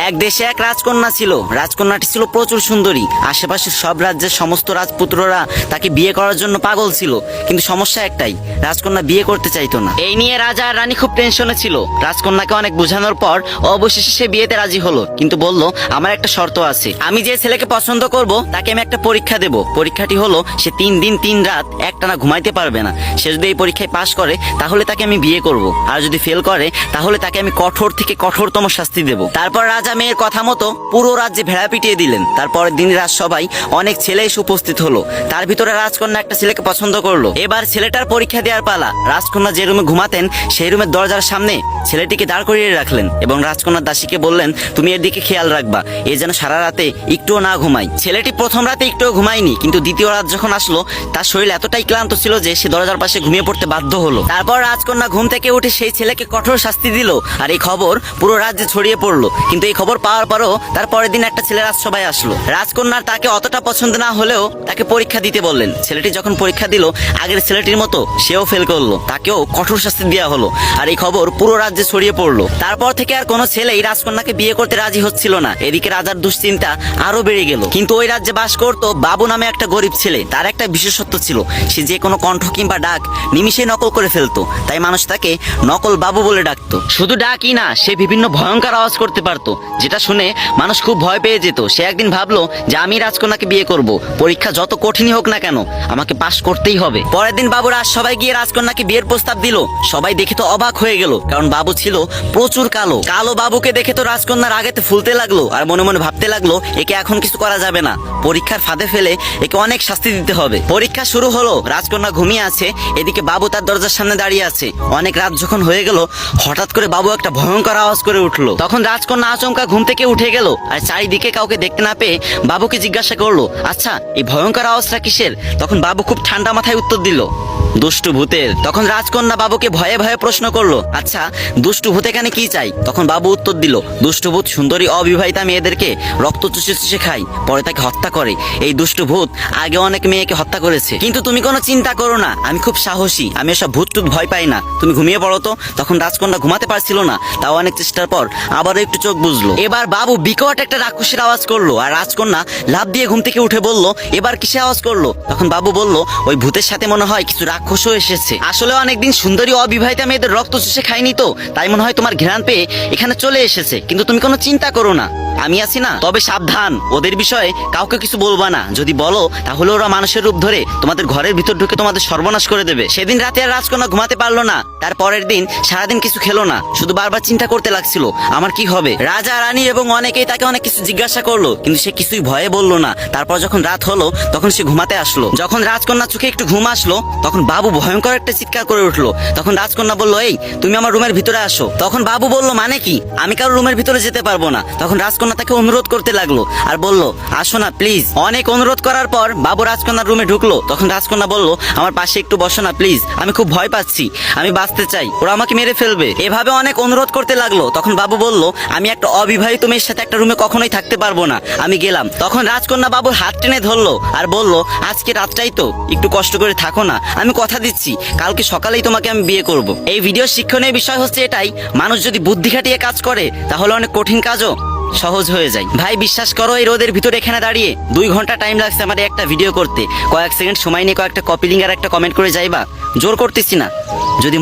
এক দেশে এক রাজকন্যা ছিল। রাজকন্যাটি ছিল প্রচুর সুন্দরী। আশেপাশের সব রাজ্যের সমস্ত রাজপুত্ররা তাকে বিয়ে করার জন্য পাগল ছিল, কিন্তু সমস্যা একটাই, রাজকন্যা বিয়ে করতে চাইতো না। এই নিয়ে রাজা আর রানী খুব টেনশনে ছিল। রাজকন্যাকে অনেক বোঝানোর পর অবশেষে সে বিয়েতে রাজি হলো, কিন্তু বলল আমার একটা শর্ত আছে। আমি যে ছেলেকে পছন্দ করব তাকে আমি একটা পরীক্ষা দেব। পরীক্ষাটি হলো সে 3 দিন 3 রাত একটানা ঘুমাইতে পারবে না। সে যদি এই পরীক্ষায় পাশ করে তাহলে তাকে আমি বিয়ে করব, আর যদি ফেল করে তাহলে তাকে আমি কঠোর থেকে কঠোরতম শাস্তি দেব। তারপর রাজা মেয়ের কথা মতো পুরো রাজ্যে ভেড়া পিটিয়ে দিলেন। তারপরের দিন রাজসভায় অনেক ছেলে এসে উপস্থিত হলো। তার ভিতরে রাজকন্যা একটা ছেলেকে পছন্দ করলো। এবার ছেলেটার পরীক্ষা দেওয়ার পালা। রাজকন্যা যে রুমে ঘুমাতেন সেই রুমের দরজার সামনে ছেলেটিকে দাঁড় করিয়ে রাখলেন এবং রাজকন্যার দাসীকে বললেন তুমি এর দিকে খেয়াল রাখবা, এ যেন সারা রাতে একটুও না ঘুমায়। ছেলেটি প্রথম রাতে একটুও ঘুমায়নি, কিন্তু দ্বিতীয় রাত যখন আসলো তার শরীর এতটাই ক্লান্ত ছিল যে সে দরজার পাশে ঘুমিয়ে পড়তে বাধ্য হলো। তারপর রাজকন্যা ঘুম থেকে উঠে সেই ছেলেকে কঠোর শাস্তি দিল, আর এই খবর পুরো রাজ্যে ছড়িয়ে পড়লো। কিন্তু এই খবর পাওয়ার পরও তার পরের দিন একটা ছেলে রাজসভায় আসলো। রাজকন্যার তাকে অতটা পছন্দ না হলেও তাকে পরীক্ষা দিতে বললেন। ছেলেটি যখন পরীক্ষা দিল আগের ছেলেটির মতো সেও ফেল করলো, তাকেও কঠোর শাস্তি দেওয়া হলো, আর এই খবর পুরো রাজ্যে ছড়িয়ে পড়লো। তারপর থেকে আর কোনো ছেলেই রাজকন্যাকে বিয়ে করতে রাজি হচ্ছিল না। এদিকে রাজার দুশ্চিন্তা আরো বেড়ে গেল। কিন্তু ওই রাজ্যে বাস করতো বাবু নামে একটা গরিব ছেলে। তার একটা বিশেষত্ব ছিল, সে যে কোনো কণ্ঠ কিংবা ডাক নিমিষে নকল করে ফেলতো, তাই মানুষ তাকে নকল বাবু বলে ডাকতো। শুধু ডাকই না, সে বিভিন্ন ভয়ঙ্কর আওয়াজ করতে পারতো, যেটা শুনে মানুষ খুব ভয় পেয়ে যেত। সে একদিন ভাবলো যে আমি রাজকন্যাকে বিয়ে করব, পরীক্ষা যত কঠিনই হোক না কেন আমাকে পাশ করতেই হবে। পরের দিন বাবু রাজসভায় গিয়ে রাজকন্যাকে বিয়ের প্রস্তাব দিল। সবাই দেখে তো অবাক হয়ে গেল, কারণ বাবু ছিল প্রচুর কালো। কালো বাবুকে দেখে তো রাজকন্যার আগেতে ফুলতে লাগলো, আর মনে মনে ভাবতে লাগলো একে এখন কিছু করা যাবে না, পরীক্ষার ফাঁদে ফেলে একে অনেক শাস্তি দিতে হবে। পরীক্ষা শুরু হলো, রাজকন্যা ঘুমিয়ে আছে, এদিকে বাবু তার দরজার সামনে দাঁড়িয়ে আছে। অনেক রাত যখন হয়ে গেল হঠাৎ করে বাবু একটা ভয়ঙ্কর আওয়াজ করে উঠলো। তখন রাজকন্যা আচমকা ঘুম থেকে উঠে গেল, আর চারিদিকে কাউকে দেখতে না পেয়ে বাবুকে জিজ্ঞাসা করলো আচ্ছা এই ভয়ঙ্কর আওয়াজটা কিসের? তখন বাবু খুব ঠান্ডা মাথায় উত্তর দিল দুষ্টু ভূতের। তখন রাজকন্যা বাবুকে ভয়ে ভয়ে প্রশ্ন করলো আচ্ছা দুষ্টু ভূত এখানে কি চাই? তখন বাবু উত্তর দিল দুষ্টু ভূত সুন্দরী অবিবাহিতা মেয়েদেরকে রক্ত চুষে চুষে খায়, পরে তাকে হত্যা করে। এই দুষ্টু ভূত আগে অনেক মেয়েকে হত্যা করেছে, কিন্তু তুমি কোনো চিন্তা করো না, আমি খুব সাহসী, আমি এসব ভূত টুত ভয় পাই না, তুমি ঘুমিয়ে পড়ো তো। তখন রাজকন্যা ঘুমাতে পারছিল না, তাও অনেক চেষ্টার পর আবারও একটু চোখ বুঝলো। এবার বাবু বিকট একটা রাক্ষসের আওয়াজ করলো, আর রাজকন্যা লাফ দিয়ে ঘুম থেকে উঠে বলল এবার কিসে আওয়াজ করলো? তখন বাবু বলল ওই ভূতের সাথে মনে হয় কিছু রাক্ষসও এসেছে। আসলে অনেকদিন সুন্দরী অবিবাহিতা মেয়েদের রক্ত চুষে খায়নি তো, তাই মনে হয় তোমার ঘ্রাণ পেয়ে এখানে চলে এসেছে, কিন্তু তুমি কোনো চিন্তা করো না, আমি আছি না। তবে সাবধান, ওদের বিষয়ে কাউকে কিছু বলবা না, যদি বলো তাহলে ওরা মানুষের রূপ ধরে তোমাদের ঘরের ভিতর ঢুকে তোমাদের সর্বনাশ করে দেবে। সেদিন রাতে আর রাজকন্যা ঘুমাতে পারলো না। তার পরের দিন সারাদিন কিছু খেলো না, শুধু বারবার চিন্তা করতে লাগছিল আমার কি হবে। রাজা রানী এবং অনেকেই তাকে অনেক কিছু জিজ্ঞাসা করলো, কিন্তু সে কিছুই ভয়ে বললো না। তারপর যখন রাত হলো তখন সে ঘুমাতে আসলো। যখন রাজকন্যা চোখে একটু ঘুম আসলো তখন বাবু ভয়ঙ্কর একটা চিৎকার করে উঠলো। তখন রাজকন্যা বললো এই তুমি আমার রুমের ভিতরে আসো। তখন বাবু বলল মানে কি, আমি কারো রুমের ভিতরে যেতে পারবো না। তখন রাজকন্যা তাকে অনুরোধ করতে লাগলো আর বলল আসো না প্লিজ। অনেক অনুরোধ করার পর বাবু রাজকন্যার রুমে ঢুকলো। তখন রাজকন্যা বলল আমার পাশে একটু বসো না প্লিজ, আমি খুব ভয় পাচ্ছি, আমি বাঁচতে চাই, ওরা আমাকে মেরে ফেলবে। এভাবে অনেক অনুরোধ করতে লাগলো। তখন বাবু বলল আমি একটা অবিবাহিত মেয়ের সাথে একটা রুমে কখনোই থাকতে পারবো না, আমি গেলাম। তখন রাজকন্যা বাবুর হাত টেনে ধরলো আর বলল আজকে রাতটাই তো, একটু কষ্ট করে থাকো না, আমি কথা দিচ্ছি কালকে সকালেই তোমাকে আমি বিয়ে করব। এই ভিডিও শিক্ষণীয় বিষয় হচ্ছে এটাই, মানুষ যদি বুদ্ধি খাটিয়ে কাজ করে তাহলে অনেক কঠিন কাজও সহজ হয়ে যায়। ভাই বিশ্বাস করো এই রোদের ভিতরে এখানে দাঁড়িয়ে 2 ঘন্টা টাইম লাগছে আমার একটা ভিডিও করতে। কয়েক সেকেন্ড সময় নিয়ে কয়েকটা কপি লিঙ্ক আর একটা কমেন্ট করে যাইবা, জোর করতেছি না, যদি